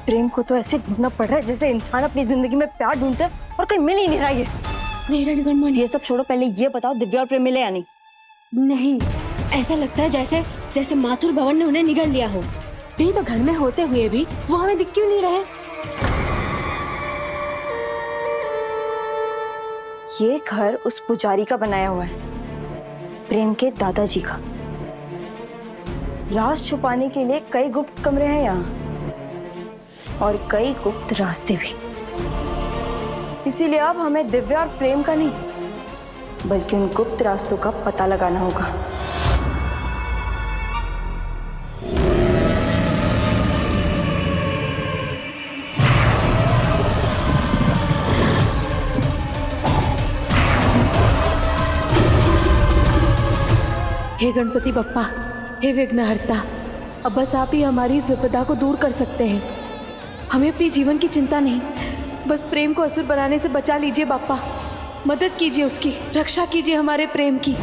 प्रेम को तो ऐसे ढूंढना पड़ रहा है जैसे इंसान अपनी जिंदगी में प्यार ढूंढते हैं और कहीं मिल ही नहीं रहा। नहीं रणगणमन, ये सब छोड़ो, पहले ये बताओ दिव्या और प्रेम मिले या नहीं? नहीं, ऐसा लगता है जैसे जैसे माथुर भवन ने उन्हें निगल लिया हो। नहीं तो घर में होते हुए भी वो हमें दिख क्यों नहीं रहे? ये घर उस पुजारी का बनाया हुआ है, प्रेम के दादाजी का। राज छुपाने के लिए कई गुप्त कमरे हैं यहाँ और कई गुप्त रास्ते भी। इसीलिए अब हमें दिव्या और प्रेम का नहीं बल्कि उन गुप्त रास्तों का पता लगाना होगा। हे गणपति बप्पा, हे विघ्नहर्ता, अब बस आप ही हमारी इस विपदा को दूर कर सकते हैं। हमें अपनी जीवन की चिंता नहीं, बस प्रेम को असुर बनाने से बचा लीजिए बापा। मदद कीजिए उसकी, रक्षा कीजिए हमारे प्रेम की।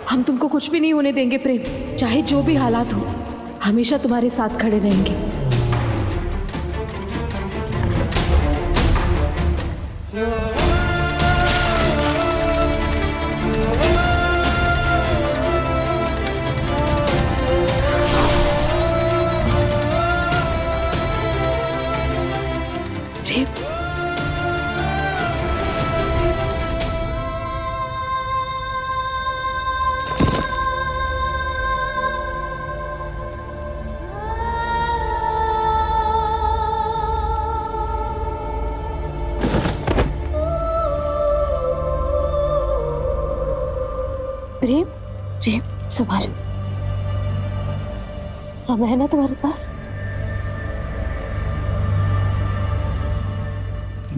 हम तुमको कुछ भी नहीं होने देंगे प्रेम, चाहे जो भी हालात हो, हमेशा तुम्हारे साथ खड़े रहेंगे। प्रेम, प्रेम, प्रेम संभाल, हम है ना तुम्हारे पास।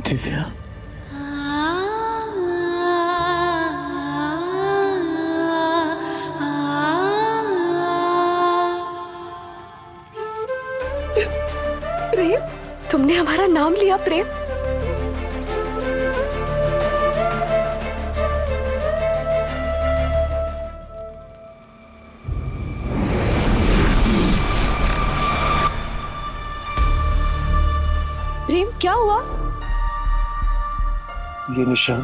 दिव्या, प्रेम, तुमने हमारा नाम लिया प्रेम। प्रेम क्या हुआ? ये निशान,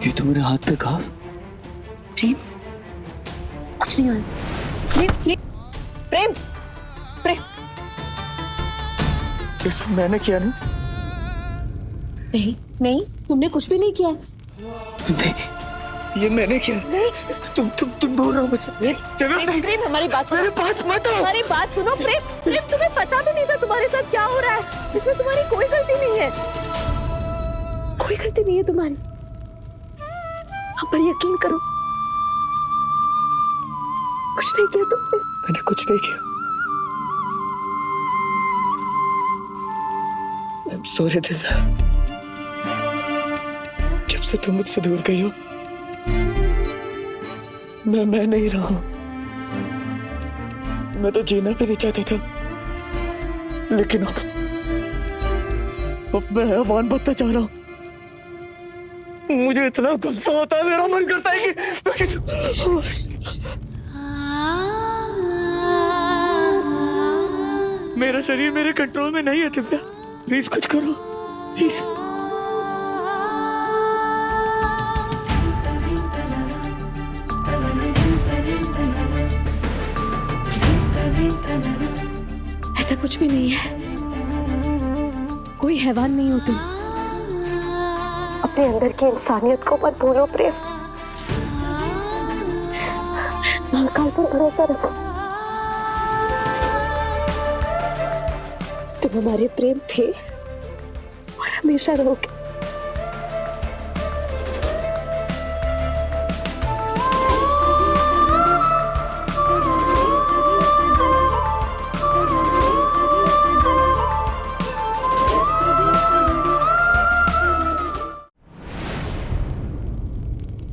ये तो मेरे हाथ पे घाव। प्रेम कुछ नहीं हुआ। प्रेम प्रेम प्रेम प्रेम ये सब मैंने किया नहीं। नहीं नहीं, तुमने कुछ भी नहीं किया। नहीं, ये मैंने किया। तुम दूर रहो मुझसे। प्रेम हमारी बात सुनो। मेरे पास मत आओ। हमारी बात सुनो प्रेम। प्रेम तुम्हें पता भी नहीं था तुम्हारे साथ क्या हो रहा है। इसमें तुम्हारी कोई गलती नहीं है, कोई गलती नहीं है तुम्हारी। हम पर यकीन करो, कुछ नहीं किया तुमने। मैंने कुछ नहीं किया। I'm sorry दिशा, जब से तुम मुझसे दूर गई हो मैं नहीं रहा हूं। मैं तो जीना भी नहीं चाहता था, लेकिन अब मैं हैवान बनता जा रहा हूं। मुझे इतना गुस्सा होता है, मेरा मन करता है कि मेरा शरीर मेरे कंट्रोल में नहीं है। दिव्या प्लीज कुछ करो, प्लीज। ऐसा कुछ भी नहीं है, कोई हैवान नहीं हो तुम। अपने अंदर की इंसानियत को मत भूलो प्रेम। महाकाल पर भरोसा रखो। तुम हमारे प्रेम थे और हमेशा रहोगे।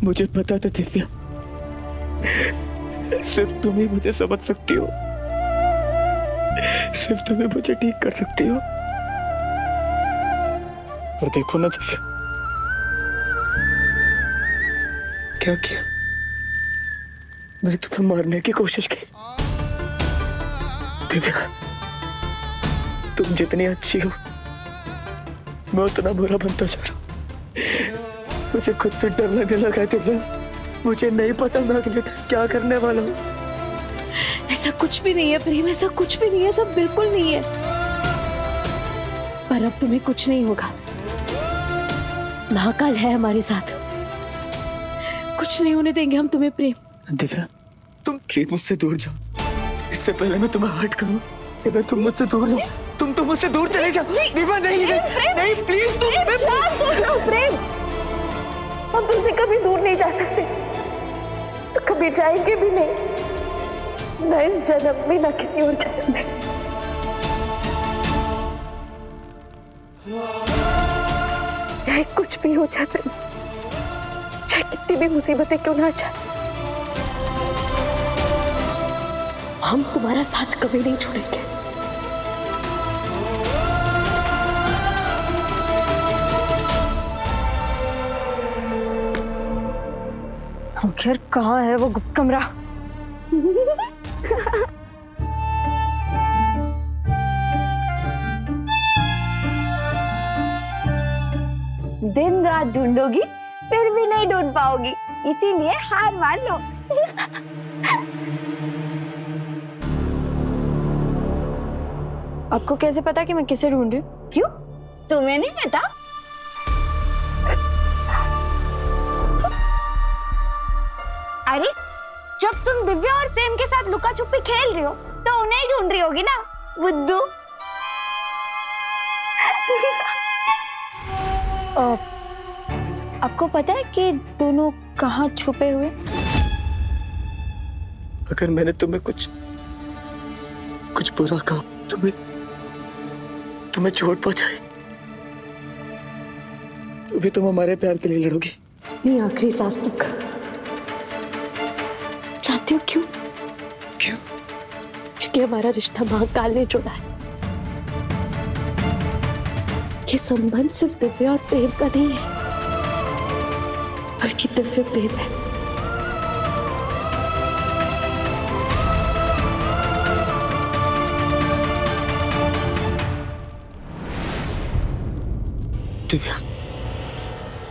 मुझे पता था दिव्या, सिर्फ तुम ही मुझे समझ सकती हो, सिर्फ तुम ही मुझे ठीक कर सकती हो। और देखो ना दिव्या, क्या किया? मैंने तुम्हें मारने की कोशिश की। दिव्या, तुम जितनी अच्छी हो, मैं उतना बुरा बनता जा रहा हूं। मुझे खुद से डर लगने लगा दिव्या। मुझे नहीं पता मैं अगले दिन क्या करने वाला हूँ। ऐसा कुछ भी नहीं है प्रेम, ऐसा कुछ भी नहीं है, सब बिल्कुल नहीं है। पर अब तुम्हें कुछ नहीं होगा, महाकाल है हमारे साथ, कुछ नहीं होने देंगे हम तुम्हें प्रेम। दिव्या, तुम प्लीज मुझसे दूर जाओ। इससे पहले मैं तुम्हें हर्ट करूं, दिव्या तुम मुझसे दूर रहो। तुम मुझसे दूर चले जाओ। दिव्या नहीं नहीं प्लीज तुम। प्रेम हम तुमसे कभी दूर नहीं जा सकते, तो कभी जाएंगे भी नहीं, न इस जन्म में न किसी और जन्म में। चाहे कुछ भी हो जाए प्रेम, चाहे कितनी भी मुसीबतें क्यों ना जाए, हम तुम्हारा साथ कभी नहीं छोड़ेंगे। आखिर कहाँ है वो गुप्त कमरा? दिन रात ढूंढोगी फिर भी नहीं ढूंढ पाओगी, इसीलिए हार मान लो। आपको कैसे पता कि मैं किसे ढूंढ रही हूँ? क्यों, तुम्हें नहीं पता? अरे जब तुम दिव्या और प्रेम के साथ लुका छुपी खेल रही हो तो उन्हें ही ढूंढ रही होगी ना, बुद्धू। आपको पता है कि दोनों कहाँ छुपे हुए? अगर मैंने तुम्हें कुछ बुरा कहा, तुम्हें चोट पहुंचाई, तो भी तुम हमारे प्यार के लिए लड़ोगी? नहीं, आखिरी सांस तक। जानती हो क्यों? क्यों? क्योंकि हमारा रिश्ता महाकाल ने जोड़ा है। ये संबंध सिर्फ दिव्या और प्रेम का नहीं है, बल्कि दिव्य प्रेम है।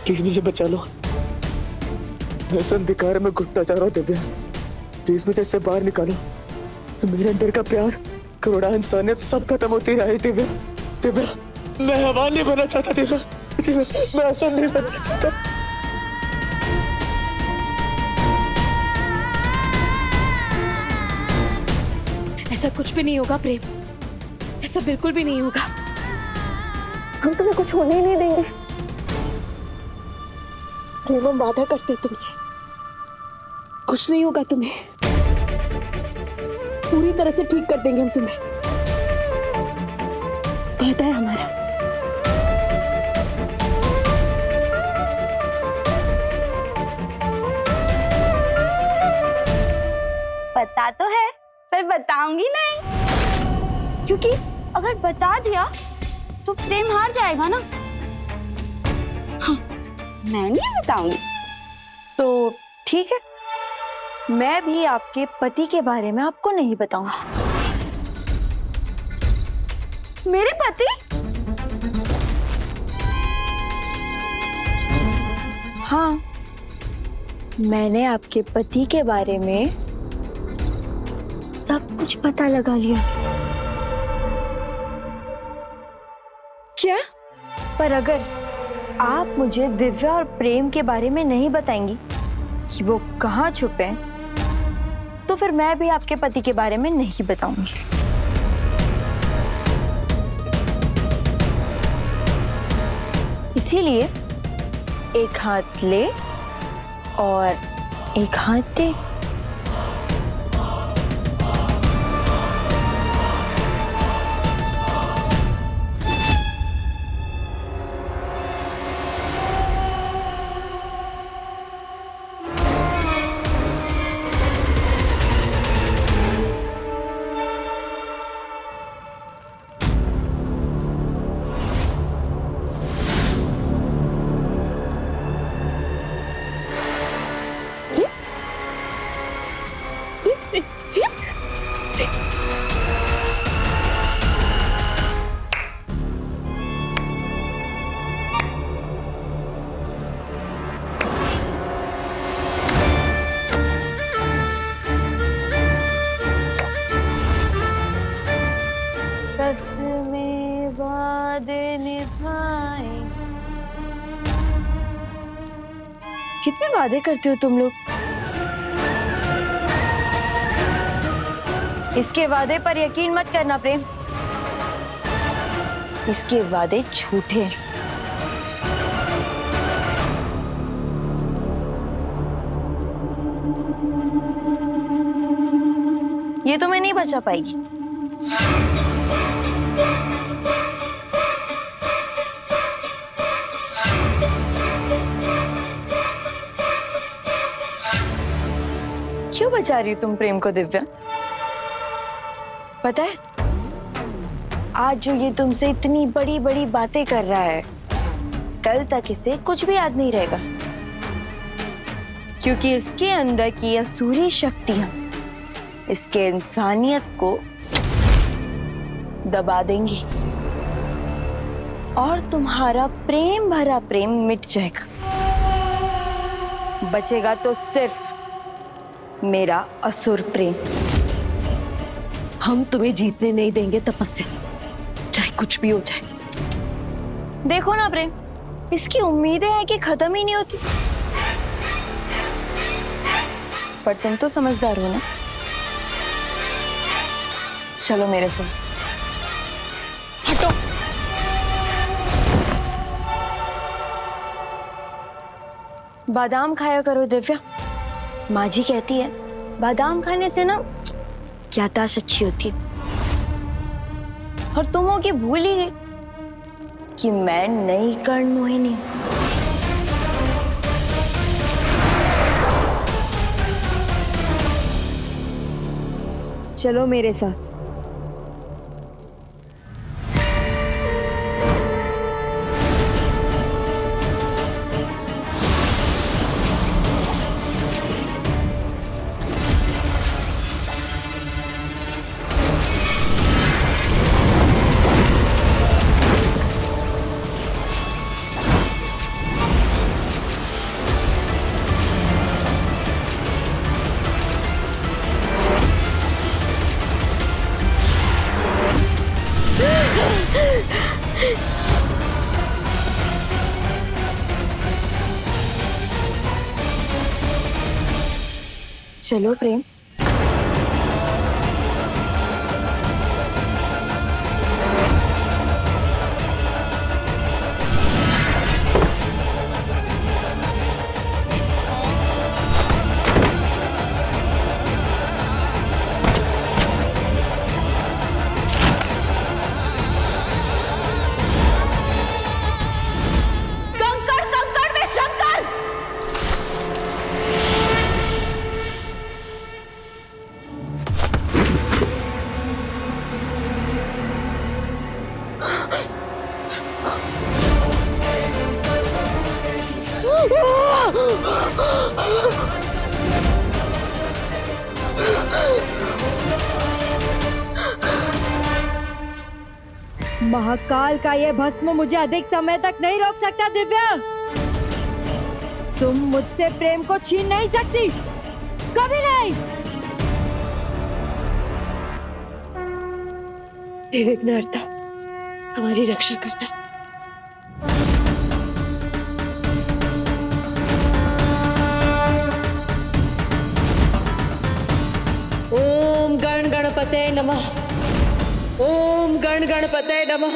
प्लीज मुझे बचा लो। मैं इस अंधकार में घुटता जा रहा हूँ दिव्या, प्लीज मुझे इससे बाहर निकालो। मेरे अंदर का प्यार, करुणा, इंसानियत सब खत्म होती रही दिव्या। दिव्या, मैं हवा नहीं बनना चाहता दिव्या। दिव्या, मैं ऐसा नहीं बनना चाहता। ऐसा कुछ भी नहीं होगा प्रेम, ऐसा बिल्कुल भी नहीं होगा। हम तुम्हें कुछ होने ही नहीं देंगे। प्रेम, हम वादा करते हैं तुमसे, कुछ नहीं होगा तुम्हें। पूरी तरह से ठीक कर देंगे हम तुम्हें, वादा है हमारा। पता तो है पर बताऊंगी नहीं, क्योंकि अगर बता दिया तो प्रेम हार जाएगा ना। हाँ, मैं नहीं बताऊंगी। तो ठीक है, मैं भी आपके पति के बारे में आपको नहीं बताऊंगी। मेरे पति? हाँ, मैंने आपके पति के बारे में सब कुछ पता लगा लिया। क्या? पर अगर आप मुझे दिव्या और प्रेम के बारे में नहीं बताएंगी कि वो कहाँ छुपे हैं, तो फिर मैं भी आपके पति के बारे में नहीं बताऊंगी। इसीलिए एक हाथ ले और एक हाथ दे। में वादे निभाए। कितने वादे करते हो तुम लोग? इसके वादे पर यकीन मत करना प्रेम, इसके वादे झूठे हैं। ये तो मैं नहीं बचा पाएगी। क्यों बचा रही हो तुम प्रेम को दिव्या? पता है, आज जो ये तुमसे इतनी बड़ी बड़ी बातें कर रहा है, कल तक इसे कुछ भी याद नहीं रहेगा, क्योंकि इसके अंदर की असुरी शक्तियां इसके इंसानियत को दबा देंगी और तुम्हारा प्रेम भरा प्रेम मिट जाएगा। बचेगा तो सिर्फ मेरा असुर प्रेम। हम तुम्हें जीतने नहीं देंगे तपस्या, चाहे कुछ भी हो जाए। देखो ना प्रेम, इसकी उम्मीदें हैं कि खत्म ही नहीं होती, पर तुम तो समझदार हो ना। चलो मेरे साथ। हटो। बादाम खाया करो दिव्या, माँ जी कहती है बादाम खाने से ना याददाश्त अच्छी होती है। और तुम हो कि भूल ही गई कि मैं नई कर्ण मोहिनी। चलो मेरे साथ। चलो प्रेम। कंकड़ कंकड़ में शंकर। महाकाल का ये भस्म मुझे अधिक समय तक नहीं रोक सकता दिव्या। तुम मुझसे प्रेम को छीन नहीं सकती, कभी नहीं। हे विघ्नहर्ता, हमारी रक्षा करना। ओम गण गणपते नमः। ओम गण गणपते नमः।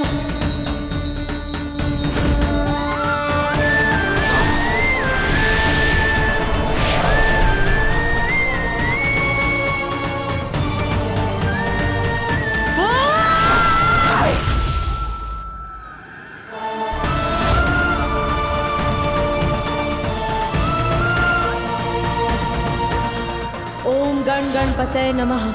ओम गण गणपते नमः।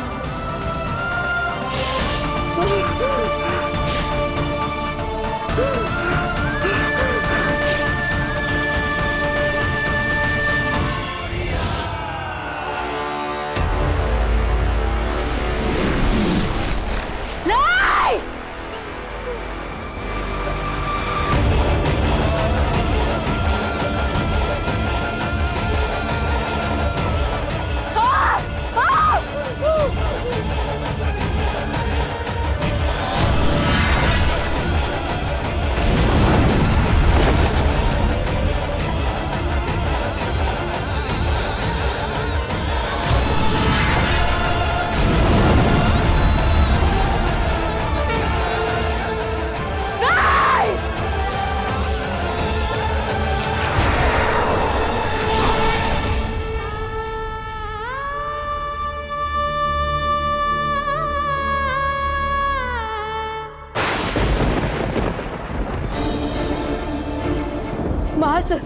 महासुर,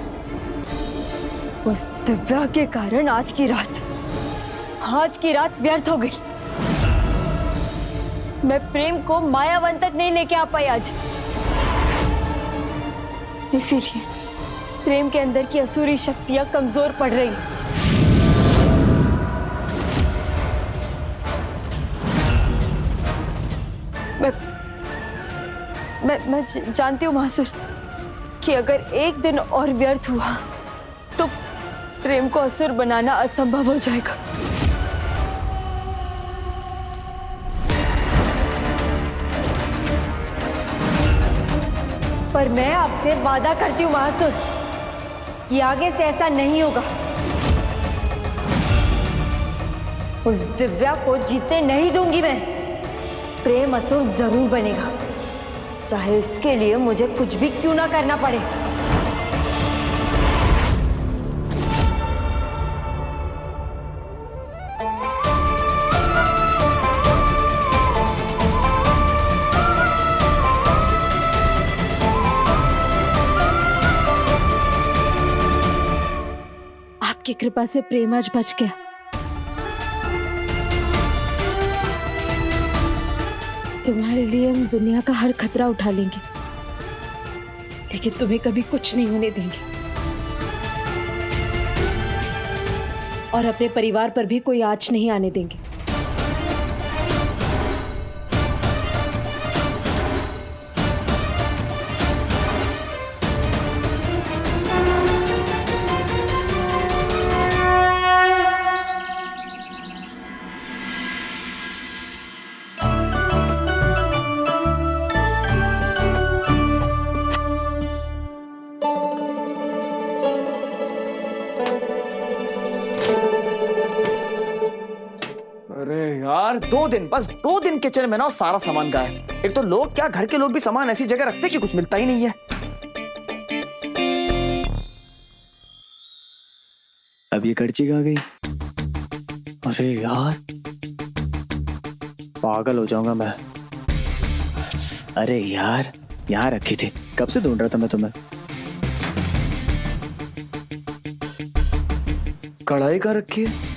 उस दिव्या के कारण आज की रात व्यर्थ हो गई। मैं प्रेम को मायावन तक नहीं लेके आ पाई आज। इसीलिए प्रेम के अंदर की असुरी शक्तियां कमजोर पड़ रही। मैं जानती हूँ महासुर कि अगर एक दिन और व्यर्थ हुआ तो प्रेम को असुर बनाना असंभव हो जाएगा। पर मैं आपसे वादा करती हूँ महासुर कि आगे से ऐसा नहीं होगा। उस दिव्या को जीतने नहीं दूंगी मैं। प्रेम असुर जरूर बनेगा, चाहे इसके लिए मुझे कुछ भी क्यों ना करना पड़े। आपकी कृपा से प्रेम आज बच गया। तुम्हारे लिए हम दुनिया का हर खतरा उठा लेंगे, लेकिन तुम्हें कभी कुछ नहीं होने देंगे। और अपने परिवार पर भी कोई आंच नहीं आने देंगे। अरे यार 2 दिन, बस 2 दिन किचन में ना और सारा सामान गायब। एक तो लोग क्या, घर के लोग भी सामान ऐसी जगह रखते कि कुछ मिलता ही नहीं है। अब ये कड़ची कहाँ गई? अरे यार पागल हो जाऊंगा मैं। अरे यार यहाँ रखी थी, कब से ढूंढ रहा था मैं तुम्हें। कढ़ाई कहाँ रखी है?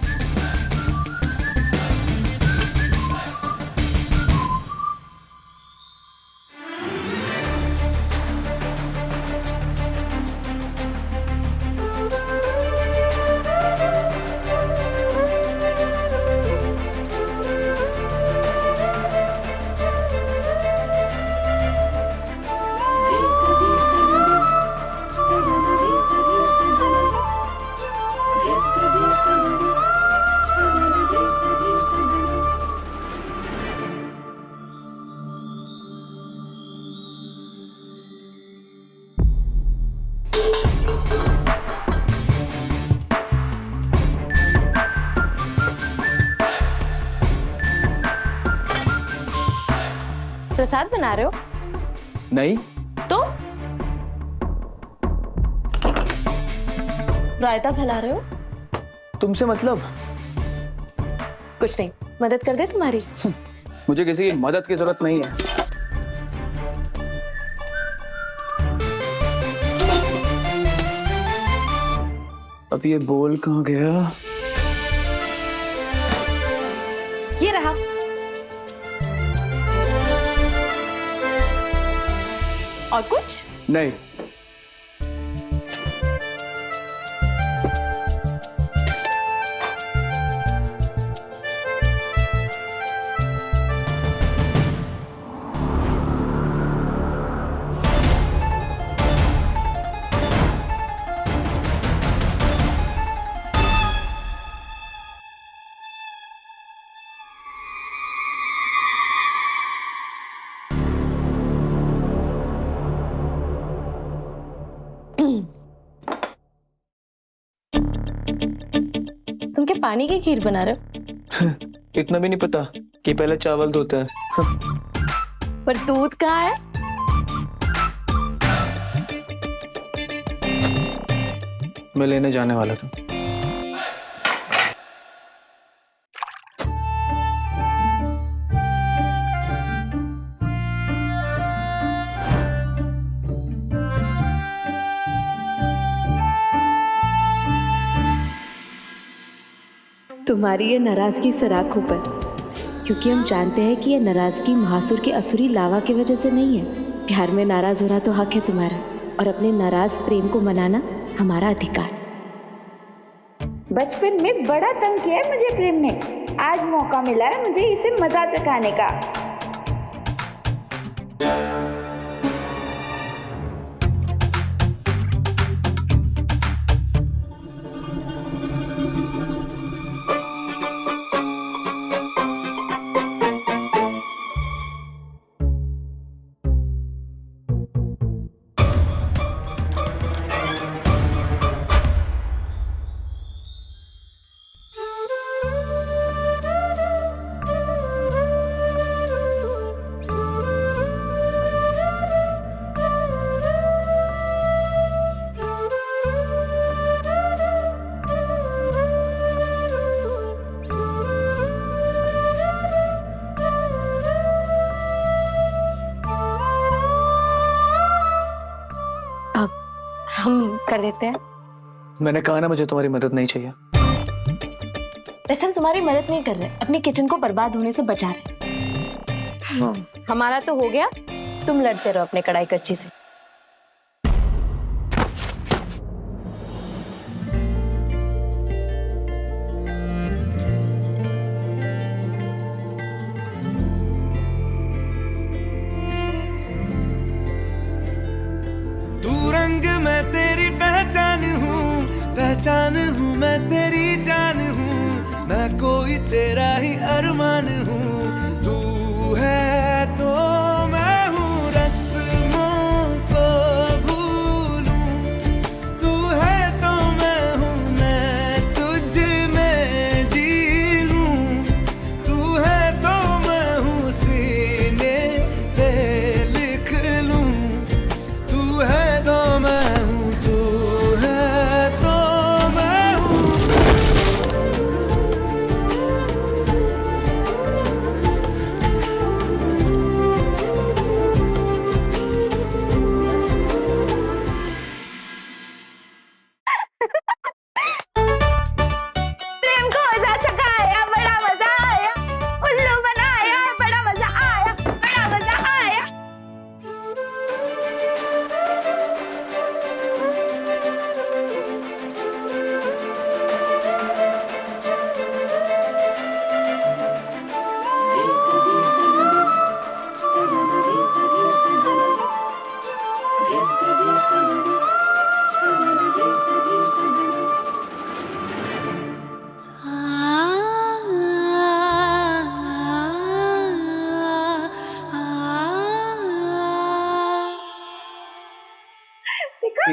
प्रसाद बना रहे हो? नहीं। तो रायता खिला रहे हो? तुमसे मतलब? कुछ नहीं, मदद कर दे तुम्हारी। मुझे किसी की मदद की जरूरत नहीं है। अब ये बोल कहाँ गया? ये रहा। और कुछ नहीं। तुम क्या पानी की खीर बना रहे हो? इतना भी नहीं पता कि पहले चावल धोते हैं। पर दूध कहाँ है? मैं लेने जाने वाला था। तुम्हारी ये नाराजगी सराखों पर, क्योंकि हम जानते हैं कि ये नाराजगी महासुर के असुरी लावा की वजह से नहीं है। प्यार में नाराज होना तो हक है तुम्हारा, और अपने नाराज प्रेम को मनाना हमारा अधिकार। बचपन में बड़ा तंग किया है मुझे प्रेम ने, आज मौका मिला है मुझे इसे मजा चखाने का। हम कर देते हैं। मैंने कहा ना मुझे तुम्हारी मदद नहीं चाहिए। वैसे हम तुम्हारी मदद नहीं कर रहे, अपनी किचन को बर्बाद होने से बचा रहे। हमारा तो हो गया, तुम लड़ते रहो अपने कढ़ाई करछी से। मैं तेरी पहचान हूँ, मैं तेरी जान हूँ, मैं कोई तेरा ही अरमान हूँ। तू है तो मैं हूँ, रस्मों को भूलूं। तू है तो मैं हूँ, मैं तुझ में जी लूं।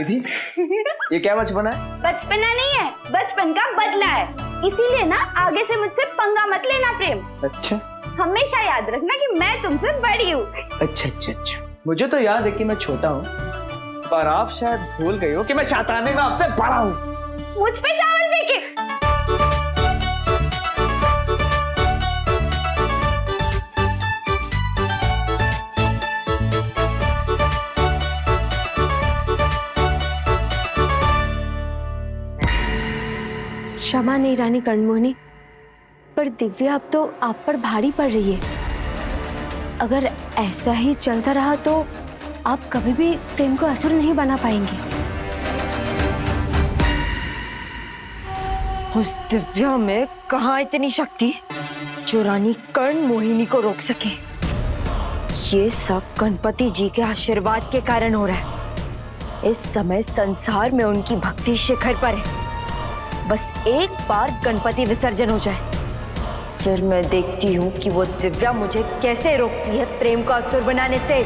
रही थी। ये क्या बचपना है? बचपना नहीं है, बचपन का बदला है। इसीलिए ना आगे से मुझसे पंगा मत लेना प्रेम। अच्छा हमेशा याद रखना कि मैं तुमसे बड़ी हूँ। अच्छा अच्छा अच्छा, मुझे तो याद है कि मैं छोटा हूँ, पर आप शायद भूल गई हो कि मैं शाताने में आपसे बड़ा हूँ। मुझ पे चावल फेंके। क्षमा नहीं रानी कर्णमोहिनी, पर दिव्या अब तो आप पर भारी पड़ रही है। अगर ऐसा ही चलता रहा तो आप कभी भी प्रेम को असुर नहीं बना पाएंगे। उस दिव्या में कहाँ इतनी शक्ति जो रानी कर्ण मोहिनी को रोक सके। ये सब गणपति जी के आशीर्वाद के कारण हो रहा है। इस समय संसार में उनकी भक्ति शिखर पर है। बस एक बार गणपति विसर्जन हो जाए, फिर मैं देखती हूँ कि वो दिव्या मुझे कैसे रोकती है प्रेम को असुर बनाने से।